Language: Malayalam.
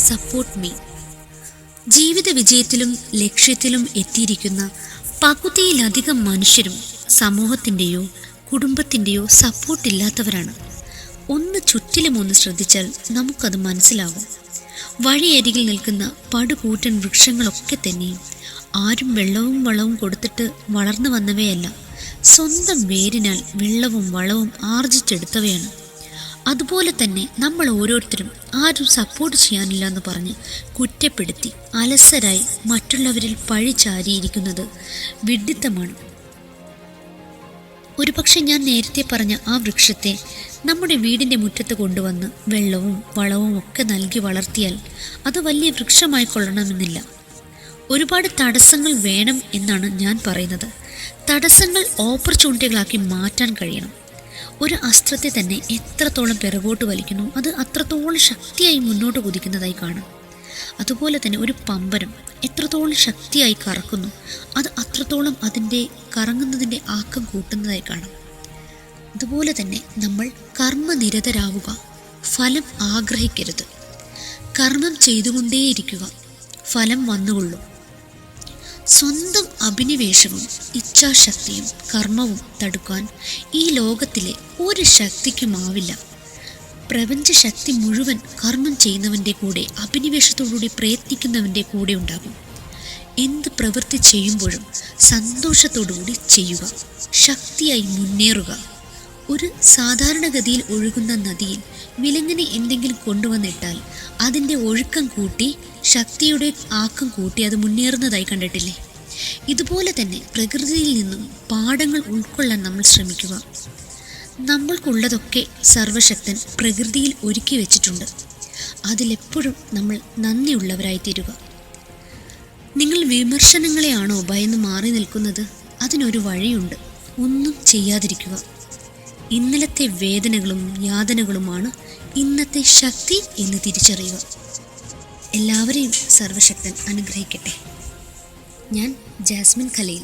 Support me. ജീവിത വിജയത്തിലും ലക്ഷ്യത്തിലും എത്തിയിരിക്കുന്ന പകുതിയിലധികം മനുഷ്യരും സമൂഹത്തിൻ്റെയോ കുടുംബത്തിൻ്റെയോ സപ്പോർട്ടില്ലാത്തവരാണ്. ചുറ്റിലും ഒന്ന് ശ്രദ്ധിച്ചാൽ നമുക്കത് മനസ്സിലാകും. വഴിയരികിൽ നിൽക്കുന്ന പടുകൂറ്റൻ വൃക്ഷങ്ങളൊക്കെ തന്നെയും ആരും വെള്ളവും വളവും കൊടുത്തിട്ട് വളർന്നു വന്നവയല്ല, സ്വന്തം വേരിനാൽ വെള്ളവും വളവും ആർജിച്ചെടുത്തവയാണ്. അതുപോലെ തന്നെ നമ്മൾ ഓരോരുത്തരും ആരും സപ്പോർട്ട് ചെയ്യാനില്ല എന്ന് പറഞ്ഞ് കുറ്റപ്പെടുത്തി അലസരായി മറ്റുള്ളവരിൽ പഴി ചാരിയിരിക്കുന്നത് വിഡ്ഢിത്തമാണ്. ഒരുപക്ഷെ ഞാൻ നേരത്തെ പറഞ്ഞ ആ വൃക്ഷത്തെ നമ്മുടെ വീടിൻ്റെ മുറ്റത്ത് കൊണ്ടുവന്ന് വെള്ളവും വളവും ഒക്കെ നൽകി വളർത്തിയാൽ അത് വലിയ വൃക്ഷമായി കൊള്ളണമെന്നില്ല. ഒരുപാട് തടസ്സങ്ങൾ വേണം എന്നാണ് ഞാൻ പറയുന്നത്. തടസ്സങ്ങൾ ഓപ്പർച്യൂണിറ്റികളാക്കി മാറ്റാൻ കഴിയണം. ഒരു അസ്ത്രത്തെ തന്നെ എത്രത്തോളം പിറകോട്ട് വലിക്കുന്നു അത് അത്രത്തോളം ശക്തിയായി മുന്നോട്ട് കുതിക്കുന്നതായി കാണാം. അതുപോലെ തന്നെ ഒരു പമ്പരം എത്രത്തോളം ശക്തിയായി കറക്കുന്നു അത് അത്രത്തോളം അതിൻ്റെ കറങ്ങുന്നതിൻ്റെ ആക്കം കൂട്ടുന്നതായി കാണാം. അതുപോലെ തന്നെ നമ്മൾ കർമ്മനിരതരാവുക, ഫലം ആഗ്രഹിക്കരുത്. കർമ്മം ചെയ്തുകൊണ്ടേയിരിക്കുക, ഫലം വന്നുകൊള്ളും. സ്വന്തം അഭിനിവേശവും ഇച്ഛാശക്തിയും കർമ്മവും തടുക്കാൻ ഈ ലോകത്തിലെ ഒരു ശക്തിക്കുമാവില്ല. പ്രപഞ്ചശക്തി മുഴുവൻ കർമ്മം ചെയ്യുന്നവൻ്റെ കൂടെ, അഭിനിവേശത്തോടുകൂടി പ്രയത്നിക്കുന്നവൻ്റെ കൂടെ ഉണ്ടാകും. എന്ത് പ്രവൃത്തി ചെയ്യുമ്പോഴും സന്തോഷത്തോടുകൂടി ചെയ്യുക, ശക്തിയായി മുന്നേറുക. ഒരു സാധാരണഗതിയിൽ ഒഴുകുന്ന നദിയിൽ വിലങ്ങനെ എന്തെങ്കിലും കൊണ്ടുവന്നിട്ടാൽ അതിൻ്റെ ഒഴുക്കം കൂട്ടി, ശക്തിയുടെ ആക്കം കൂട്ടി അത് മുന്നേറുന്നതായി കണ്ടിട്ടില്ലേ? ഇതുപോലെ തന്നെ പ്രകൃതിയിൽ നിന്നും പാഠങ്ങൾ ഉൾക്കൊള്ളാൻ നമ്മൾ ശ്രമിക്കുക. നമ്മൾക്കുള്ളതൊക്കെ സർവശക്തൻ പ്രകൃതിയിൽ ഒരുക്കി വെച്ചിട്ടുണ്ട്. അതിലെപ്പോഴും നമ്മൾ നന്ദിയുള്ളവരായി തീരുക. നിങ്ങൾ വിമർശനങ്ങളെയാണോ ഭയന്ന് മാറി നിൽക്കുന്നത്? അതിനൊരു വഴിയുണ്ട്. ഒന്നും ചെയ്യാതിരിക്കുക. ഇന്നലത്തെ വേദനകളും യാതനകളുമാണ് ഇന്നത്തെ ശക്തി എന്ന് തിരിച്ചറിയുക. എല്ലാവരെയും സർവശക്തൻ അനുഗ്രഹിക്കട്ടെ. ഞാൻ ജാസ്മിൻ ഖലീൽ.